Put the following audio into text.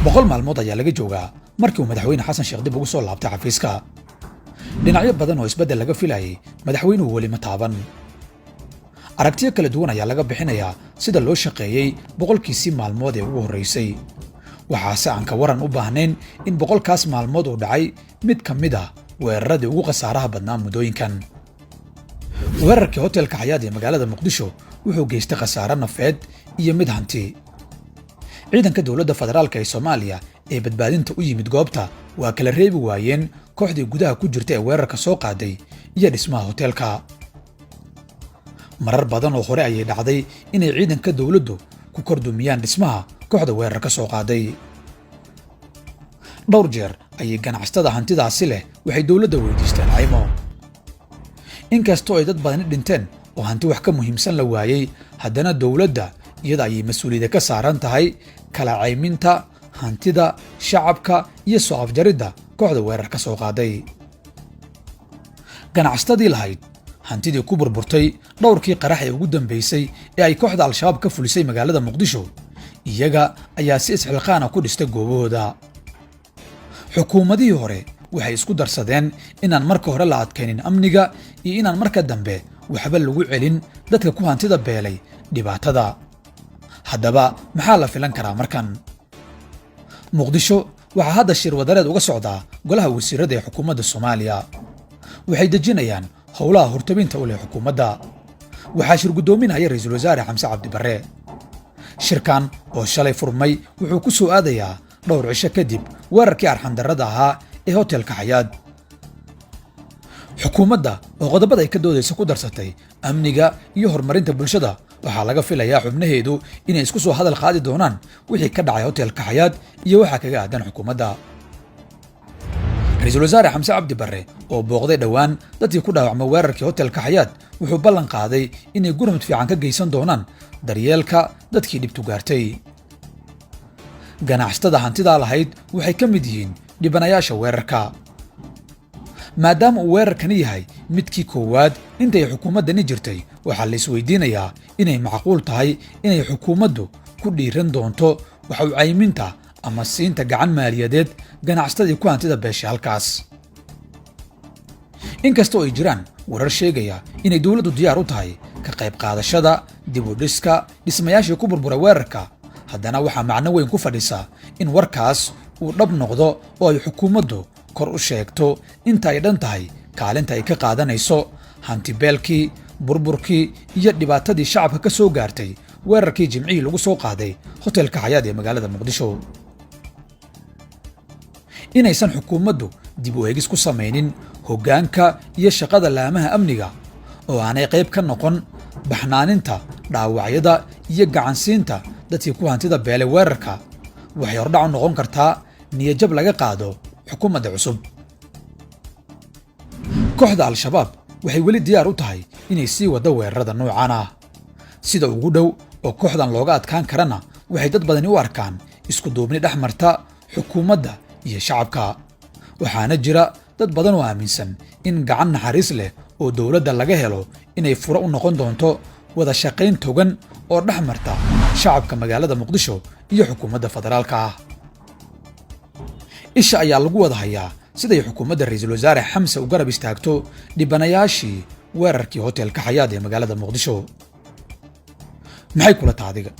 boqol maalmood ayaa laga joogaa markii uu madaxweyne xasan sheekh dib ugu soo laabtay xafiiska. dhinacyo badan oo isbeddel laga filayay madaxweynuhu weli ma taaban. aragtiyo kala duwan ayaa laga bixinayaa sida loo shaqeeyey boqolkiisii maalmood ee ugu horreysay. waxaase aan ka waran u baahnayn in boqolkaas maalmood uu dhacay mid ka mid ah weeraradii ugu khasaaraha badnaa muddooyinkan. weerarkii hotelka xayaat ee magaalada muqdisho wuxuu geystay khasaare nafeed iyo mid hanti. ciidanka dowladda federaalka ee Soomaaliya ee badbaadinta u yimid goobta waa kala reebi waayeen kooxdii gudaha ku jirta ee weerarka soo qaaday iyo dhismaha hotelka. marar badan oo hore ayay dhacday inay ciidanka dowladdu ku kordumiyaan dhismaha kooxda weerarka soo qaaday. dhowr jeer ayay ganacsatada hantidaasi leh waxay dowladda weydiisteen caymo. inkastoo ay dad badani dhinteen oo hanti wax ka muhiimsan la waayey, haddana dowladda iyada ayay mas-uuliyadda ka saaran tahay kala cayminta hantida shacabka iyo soo afjaridda kooxda weerarka soo qaaday. ganacsatadii lahayd hantidii ku burburtay dhowrkii qarax ee ugu dambeysay ee ay kooxda al-shabaab ka fulisay magaalada muqdisho, iyaga ayaa si isxilqaana ku dhistay goobahooda. xukuumadihii hore waxay isku darsadeen inaan marka hore la adkaynin amniga iyo inaan marka dambe waxba lagu celin dadka ku hantida beelay dhibaatada. haddaba maxaa la filan karaa markan? muqdisho waxaa hadda shir wadareed uga socdaa golaha wasiirada ee xukuumadda Soomaaliya. waxay dejinayaan howlaha hortabinta u leh xukuumadda. waxaa shir guddoominaya ra'iisul wasaare Xamse Cabdi Barre. shirkan oo shalay furmay wuxuu ku soo aadayaa dhowr cisho kadib weerarkii arxandarrada ahaa ee hotelka xayaat. xukuumadda oo qodobada ay ka doodaysa ku darsatay amniga iyo horumarinta bulshada waxaa laga filayaa xubnaheedu inay isku soo hadal qaadi doonaan wixii ka dhacay hotelka xayaat iyo waxa kaga aadan xukuumadda. ra'iisul wasaare Xamse Cabdi Barre oo booqday dhowaan dadkii ku dhaawacmay weerarkii hotelka xayaat wuxuu ballan qaaday inay gurmad fiican ka geysan doonaan daryeelka dadkii dhibtu gaartay. ganacsatada hantida lahayd waxay ka mid yihiin dhibanayaasha weerarka. maadaama uu weerarkani yahay midkii koowaad intay xukuumaddani jirtay, waxaa la isweydiinayaa inay macquul tahay inay xukuumaddu ku dhiiran doonto wax u cayminta ama siinta gacan maaliyadeed ganacsatadii ku hantida beeshay halkaas. inkastoo ay jiraan warar sheegaya inay dowladdu diyaar u tahay ka qayb qaadashada dib u dhiska dhismayaashii ku burburay weerarka, haddana waxaa macno weyn ku fadhisa in warkaas uu dhab noqdo oo ay xukuumaddu kor u sheegto inta ay dhan tahay kaalinta ay ka qaadanayso hantibeelkii, burburkii iyo dhibaatadii shacabka ka soo gaartay weerarkii jimcihii lagu soo qaaday hotelka xayaat ee magaalada muqdisho. inaysan xukuumaddu dib u eegis ku samaynin hoggaanka iyo shaqada laamaha amniga oo aanay qayb ka noqon baxnaaninta dhaawacyada iyo gacansiinta dadkii ku hantida beelay weerarka waxay hordhac u noqon kartaa niyajab laga qaado xukuumadda cusub. kooxda al-shabaab waxay weli diyaar u tahay inay sii waddo weerarada noocan ah. sida ugu dhow oo kooxdan looga adkaan karana waxay dad badani u arkaan isku duubni dhex marta xukuumadda iyo shacabka. waxaana jira dad badan oo aaminsan in gacan naxariis leh oo dowladda laga helo inay furo u noqon doonto wada shaqayn togan oo dhex marta shacabka magaalada muqdisho iyo xukuumadda federaalka ah. isha ayaa lagu wada hayaa siday xukuumadda ra'iisul wasaare Xamse u garab istaagto dhibanayaashii weerarkii hotelka xayaat ee magaalada muqdisho. maxay kula tahay adiga?